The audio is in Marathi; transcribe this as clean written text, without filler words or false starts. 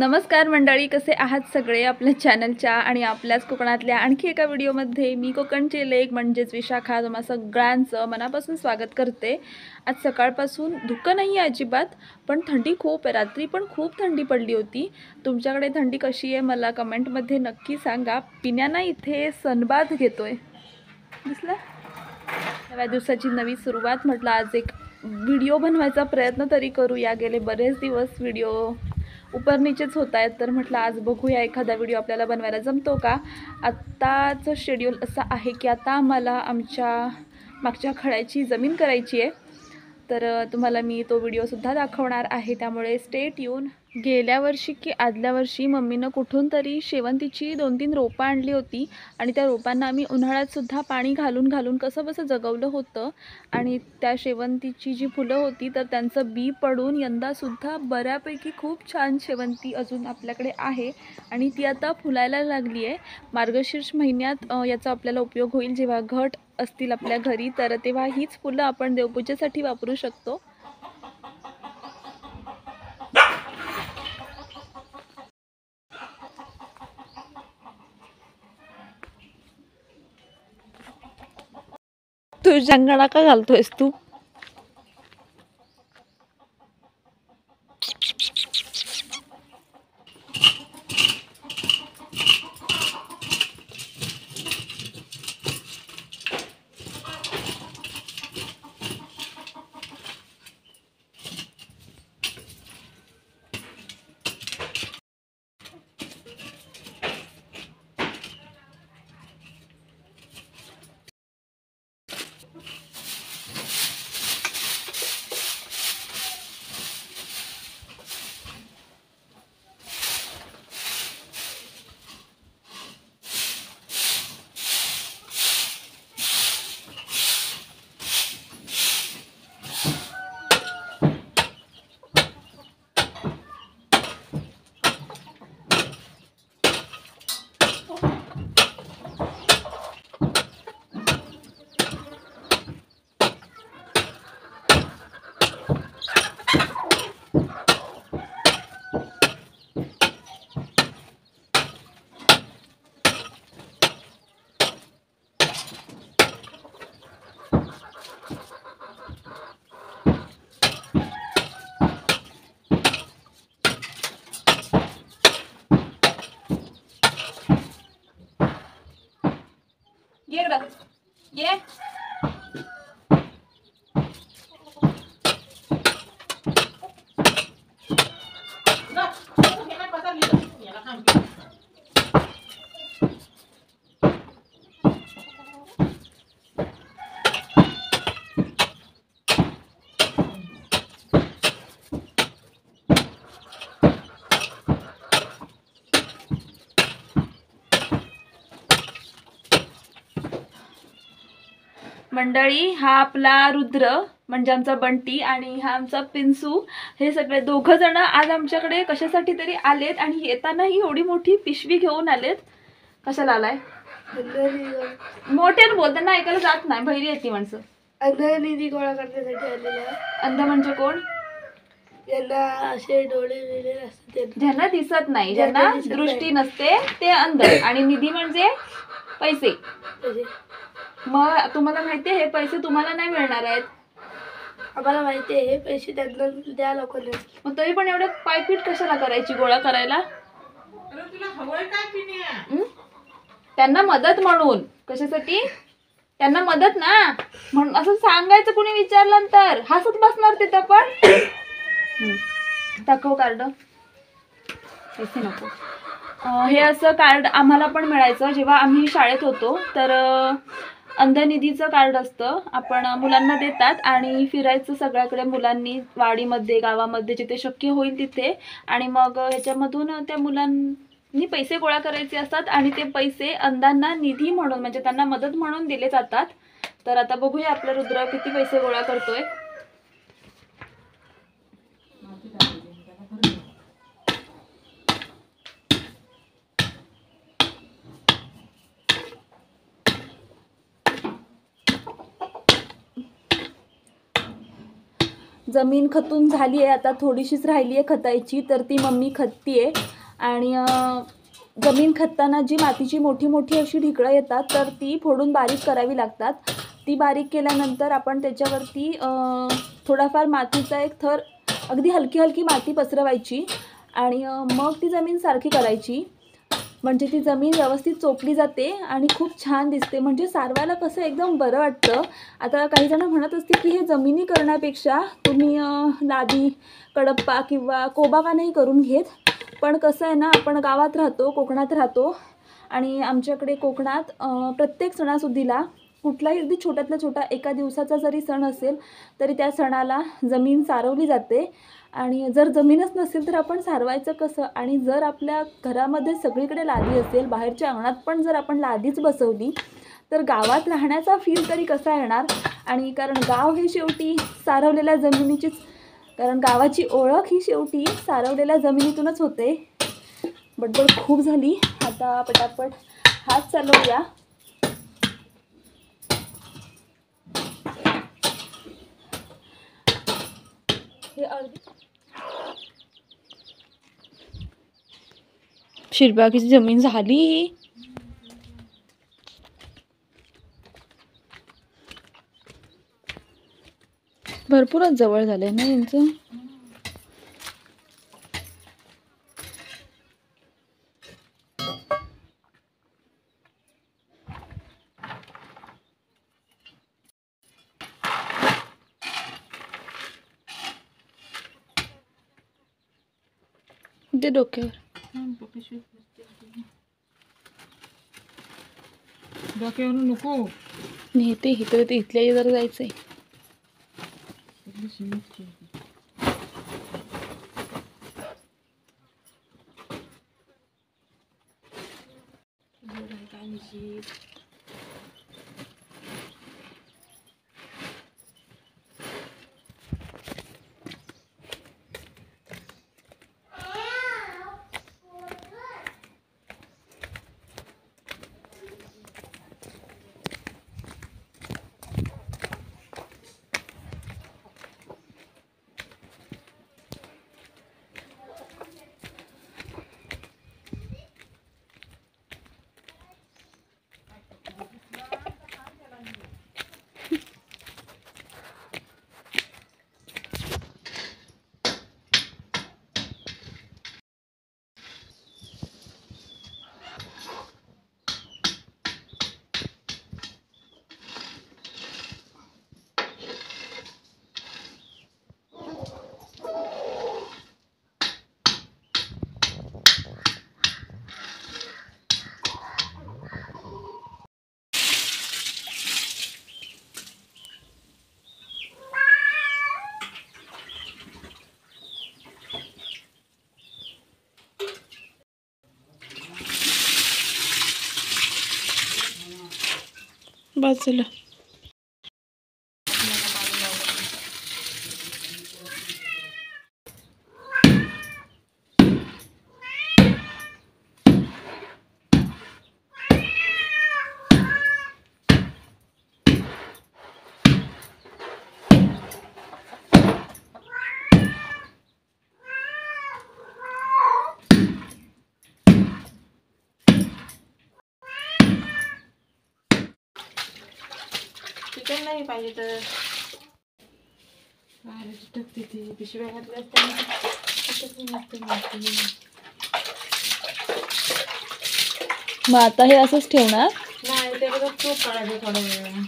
नमस्कार मंडळी, कसे आहात सगळे आपल्या चॅनलच्या आणि आपल्याच कोकणातल्या आणखी एका व्हिडिओमध्ये. मी कोकणची लेक म्हणजेच विशाखा तुम्हा सगळ्यांचं मनापासून स्वागत करते. आज सकाळपासून धुकं नाही आहे अजिबात, पण थंडी खूप आहे. रात्री पण खूप थंडी पडली होती. तुमच्याकडे थंडी कशी आहे मला कमेंटमध्ये नक्की सांगा. पिण्याना इथे सनबाथ घेतोय, दिसला. नव्या दिवसाची नवी सुरुवात, म्हटलं आज एक व्हिडिओ बनवायचा प्रयत्न तरी करूया. गेले बरेच दिवस व्हिडिओ ऊपर नीचेच होत आहेत, तर म्हटलं आज बघूया एखादा व्हिडिओ आपल्याला बनवायला जमतो का. आत्ताचं शेड्यूल असं आहे की आता आम्हाला आमच्या मागच्या खड्याची जमीन करायची आहे, तर तुम्हाला मी तो व्हिडिओसुद्धा दाखवणार आहे, त्यामुळे स्टे ट्यून. गेल्या वर्षी की आदल्या वर्षी मम्मीनं कुठून तरी शेवंतीची 2-3 रोपं आणली होती आणि त्या रोपांना आम्ही उन्हाळ्यातसुद्धा पाणी घालून घालून कसं बसं जगवलं होतं. आणि त्या शेवंतीची जी फुलं होती तर त्यांचं बी पडून यंदासुद्धा बऱ्यापैकी खूप छान शेवंती अजून आपल्याकडे आहे आणि ती आता फुलायला लागली आहे. मार्गशीर्ष महिन्यात याचा आपल्याला उपयोग होईल. जेव्हा घट असतील आपल्या घरी तर तेव्हा हीच फुलं आपण देवपूजेसाठी वापरू शकतो. तुझ्या अंगणा का घालतोयस तू? ये रे ये. मंडळी, हा आपला रुद्र म्हणजे आमचा बंटी आणि हा आमचा पिंसू, हे सगळे दोघं जण आज आमच्याकडे कशासाठी तरी आलेत आणि येतानाही एवढी मोठी पिशवी घेऊन आलेत. कशाला आलाय? मोठ्यानं बोल, त्यांना ऐकायला जात नाही, बहिरी येते माणसं. अंधनिधी गोळा करण्यासाठी आलेला. अंध म्हणजे कोण? ज्यांना असे डोळे वेगळे असतात, ज्यांना दिसत नाही, ज्यांना दृष्टी नसते ते अंध. आणि निधी म्हणजे पैसे. मग तुम्हाला माहितीये हे पैसे तुम्हाला नाही मिळणार आहेत. आम्हाला माहिती आहे हे पैसे त्यांना द्या लोकांना. मग तरी पण एवढं पायपीट कशाला करायची गोळा करायला? त्यांना मदत म्हणून. कशासाठी? त्यांना मदत ना म्हणून असं सांगायचं. कुणी विचारलं तर हसत बसणार तिथं. पण दाखव कार्ड. पैसे नको. हे असं कार्ड आम्हाला पण मिळायचं जेव्हा आम्ही शाळेत होतो. तर अंधनिधीचं कार्ड असतं, आपण मुलांना देतात आणि फिरायचं सगळ्याकडे मुलांनी, वाडीमध्ये गावामध्ये जिथे शक्य होईल तिथे. आणि मग ह्याच्यामधून त्या मुलांनी पैसे गोळा करायचे असतात आणि ते पैसे अंधांना निधी म्हणून म्हणजे त्यांना मदत म्हणून दिले जातात. तर आता बघूया आपला रुद्र किती पैसे गोळा करतोय. जमीन खतून झाली आहे, आता थोडीशीच राहिली आहे खतायची, तर ती मम्मी खतती आहे. आणि जमीन खतताना जी मातीची मोठी मोठी अशी ढिकळं येतात तर ती फोडून बारीक करावी लागतात. ती बारीक केल्यानंतर आपण त्याच्यावरती थोडाफार मातीचा एक थर, अगदी हलकी हलकी माती पसरवायची आणि मग ती जमीन सारखी करायची. म्हणजे ती जमीन व्यवस्थित चोपली जाते आणि खूप छान दिसते. म्हणजे सारवायला कसं एकदम बरं वाटतं. आता काही जण म्हणत असतील की हे जमिनी करण्यापेक्षा तुम्ही लादी, कडप्पा किंवा कोबा का नाही करून घेत. पण कसं आहे ना, आपण गावात राहतो, कोकणात राहतो आणि आमच्याकडे कोकणात प्रत्येक सणासुदीला कुठलाही अगदी छोट्यातला छोटा एका दिवसाचा जरी सण असेल तरी त्या सणाला जमीन सारवली जाते. आणि जर जमीनच नसेल तर आपण सारवायचं कसं? आणि जर आपल्या घरामध्ये सगळीकडे लादी असेल, बाहेरच्या अंगणात पण जर आपण लादीच बसवली तर गावात राहण्याचा फील तरी कसा येणार? आणि कारण गाव हे शेवटी सारवलेल्या जमिनीचीच, कारण गावाची ओळख ही शेवटी सारवलेल्या जमिनीतूनच होते. बडबड खूप झाली, आता पटापट हात चालवूया. शिरबागीची जमीन झाली. भरपूरच जवळ झालंय ना यांचं. ते डोक्यावर नको नेते इथं, ते इथल्या जर जायचंय. बाजूला चिकन नाही पाहिजे तर टाकते ती पिशव्या घातल्या असताना. मग आता हे असंच ठेवणार. नाही त्याला तूप काढायचं थोडं वेळ.